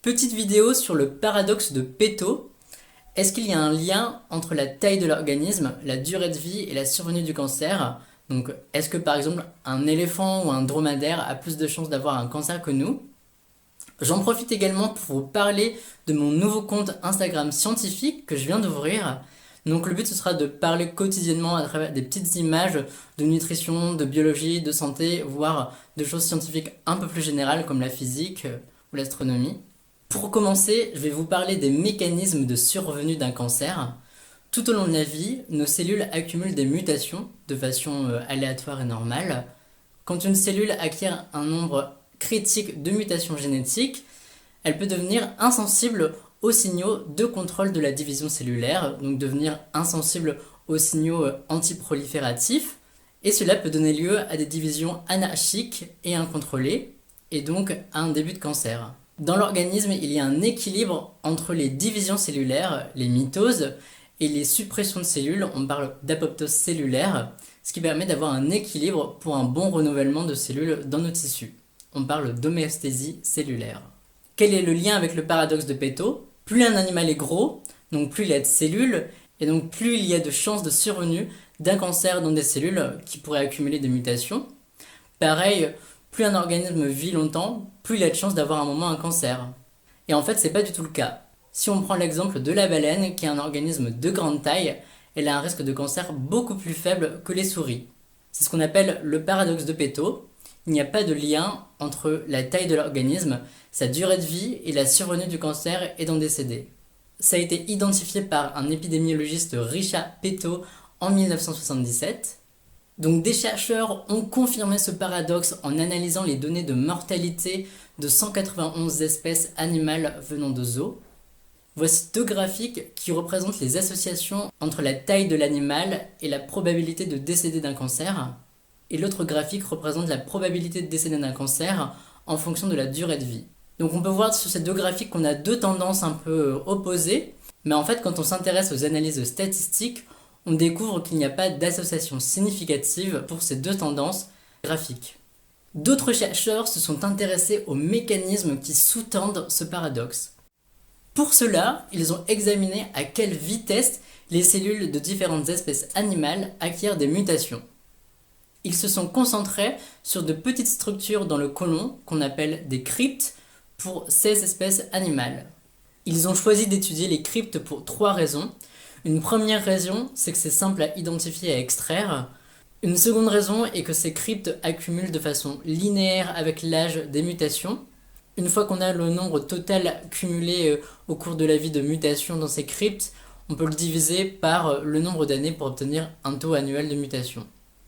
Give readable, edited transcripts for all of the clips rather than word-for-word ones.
Petite vidéo sur le paradoxe de Peto. Est-ce qu'il y a un lien entre la taille de l'organisme, la durée de vie et la survenue du cancer? Donc, est-ce que par exemple un éléphant ou un dromadaire a plus de chances d'avoir un cancer que nous? J'en profite également pour vous parler de mon nouveau compte Instagram scientifique que je viens d'ouvrir. Donc le but ce sera de parler quotidiennement à travers des petites images de nutrition, de biologie, de santé, voire de choses scientifiques un peu plus générales comme la physique ou l'astronomie. Pour commencer, je vais vous parler des mécanismes de survenue d'un cancer. Tout au long de la vie, nos cellules accumulent des mutations de façon aléatoire et normale. Quand une cellule acquiert un nombre critique de mutations génétiques, elle peut devenir insensible aux signaux de contrôle de la division cellulaire, donc devenir insensible aux signaux antiprolifératifs, et cela peut donner lieu à des divisions anarchiques et incontrôlées, et donc à un début de cancer. Dans l'organisme, il y a un équilibre entre les divisions cellulaires, les mitoses, et les suppressions de cellules, on parle d'apoptose cellulaire, ce qui permet d'avoir un équilibre pour un bon renouvellement de cellules dans nos tissus. On parle d'homéostasie cellulaire. Quel est le lien avec le paradoxe de Peto? Plus un animal est gros, donc plus il a de cellules, et donc plus il y a de chances de survenue d'un cancer dans des cellules qui pourraient accumuler des mutations. Pareil, plus un organisme vit longtemps, plus il a de chances d'avoir un moment un cancer. Et en fait, c'est pas du tout le cas. Si on prend l'exemple de la baleine, qui est un organisme de grande taille, elle a un risque de cancer beaucoup plus faible que les souris. C'est ce qu'on appelle le paradoxe de Peto. Il n'y a pas de lien entre la taille de l'organisme, sa durée de vie et la survenue du cancer et d'en décéder. Ça a été identifié par un épidémiologiste Richard Peto en 1977. Donc des chercheurs ont confirmé ce paradoxe en analysant les données de mortalité de 191 espèces animales venant de zoos. Voici deux graphiques qui représentent les associations entre la taille de l'animal et la probabilité de décéder d'un cancer. Et l'autre graphique représente la probabilité de décéder d'un cancer en fonction de la durée de vie. Donc on peut voir sur ces deux graphiques qu'on a deux tendances un peu opposées, mais en fait quand on s'intéresse aux analyses statistiques, on découvre qu'il n'y a pas d'association significative pour ces deux tendances graphiques. D'autres chercheurs se sont intéressés aux mécanismes qui sous-tendent ce paradoxe. Pour cela, ils ont examiné à quelle vitesse les cellules de différentes espèces animales acquièrent des mutations. Ils se sont concentrés sur de petites structures dans le côlon qu'on appelle des cryptes pour ces espèces animales. Ils ont choisi d'étudier les cryptes pour trois raisons. Une première raison, c'est que c'est simple à identifier et à extraire. Une seconde raison est que ces cryptes accumulent de façon linéaire avec l'âge des mutations. Une fois qu'on a le nombre total cumulé au cours de la vie de mutations dans ces cryptes, on peut le diviser par le nombre d'années pour obtenir un taux annuel de mutation.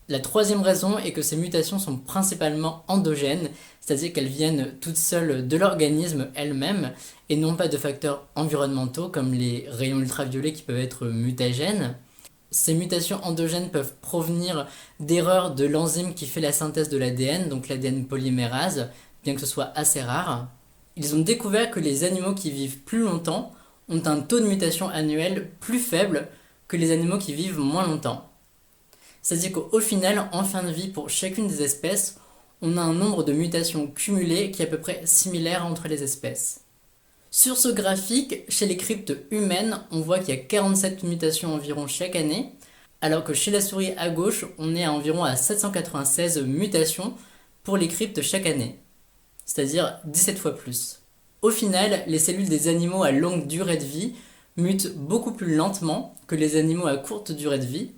La troisième raison est que ces mutations sont principalement endogènes, c'est-à-dire qu'elles viennent toutes seules de l'organisme elle-même et non pas de facteurs environnementaux comme les rayons ultraviolets qui peuvent être mutagènes. Ces mutations endogènes peuvent provenir d'erreurs de l'enzyme qui fait la synthèse de l'ADN, donc l'ADN polymérase, bien que ce soit assez rare. Ils ont découvert que les animaux qui vivent plus longtemps ont un taux de mutation annuel plus faible que les animaux qui vivent moins longtemps. C'est-à-dire qu'au final, en fin de vie, pour chacune des espèces, on a un nombre de mutations cumulées qui est à peu près similaire entre les espèces. Sur ce graphique, chez les cryptes humaines, on voit qu'il y a 47 mutations environ chaque année, alors que chez la souris à gauche, on est à environ à 796 mutations pour les cryptes chaque année, c'est-à-dire 17 fois plus. Au final, les cellules des animaux à longue durée de vie mutent beaucoup plus lentement que les animaux à courte durée de vie,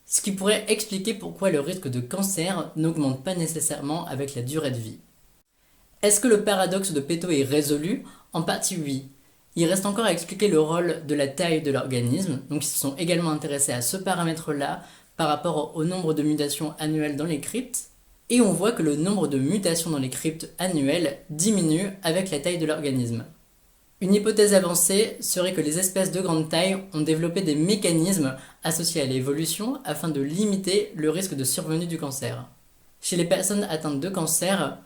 ce qui pourrait expliquer pourquoi le risque de cancer n'augmente pas nécessairement avec la durée de vie. Est-ce que le paradoxe de Peto est résolu? En partie oui. Il reste encore à expliquer le rôle de la taille de l'organisme, donc ils se sont également intéressés à ce paramètre-là par rapport au nombre de mutations annuelles dans les cryptes, et on voit que le nombre de mutations dans les cryptes annuelles diminue avec la taille de l'organisme. Une hypothèse avancée serait que les espèces de grande taille ont développé des mécanismes associés à l'évolution afin de limiter le risque de survenue du cancer. Chez les personnes atteintes de cancer,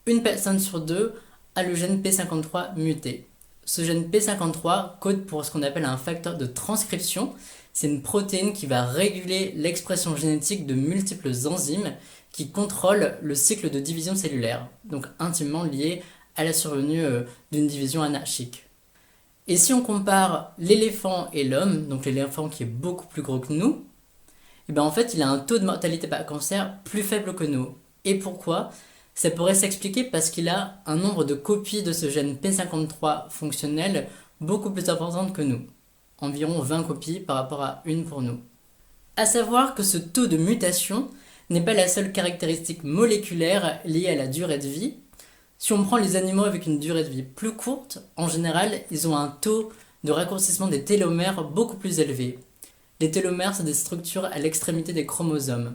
une personne sur deux a le gène P53 muté. Ce gène P53 code pour ce qu'on appelle un facteur de transcription. C'est une protéine qui va réguler l'expression génétique de multiples enzymes qui contrôlent le cycle de division cellulaire, donc intimement lié à la survenue d'une division anarchique. Et si on compare l'éléphant et l'homme, donc l'éléphant qui est beaucoup plus gros que nous, et bien en fait il a un taux de mortalité par cancer plus faible que nous. Et pourquoi? Ça pourrait s'expliquer parce qu'il a un nombre de copies de ce gène P53 fonctionnel beaucoup plus importante que nous. Environ 20 copies par rapport à une pour nous. À savoir que ce taux de mutation n'est pas la seule caractéristique moléculaire liée à la durée de vie. Si on prend les animaux avec une durée de vie plus courte, en général, ils ont un taux de raccourcissement des télomères beaucoup plus élevé. Les télomères, c'est des structures à l'extrémité des chromosomes.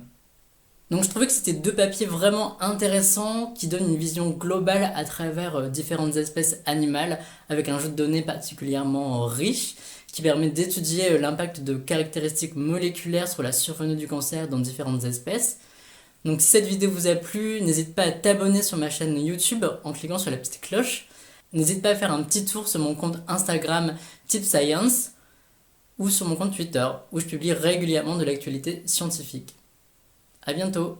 Donc je trouvais que c'était deux papiers vraiment intéressants qui donnent une vision globale à travers différentes espèces animales avec un jeu de données particulièrement riche qui permet d'étudier l'impact de caractéristiques moléculaires sur la survenue du cancer dans différentes espèces. Donc si cette vidéo vous a plu, n'hésite pas à t'abonner sur ma chaîne YouTube en cliquant sur la petite cloche. N'hésite pas à faire un petit tour sur mon compte Instagram Tip Science ou sur mon compte Twitter où je publie régulièrement de l'actualité scientifique. À bientôt!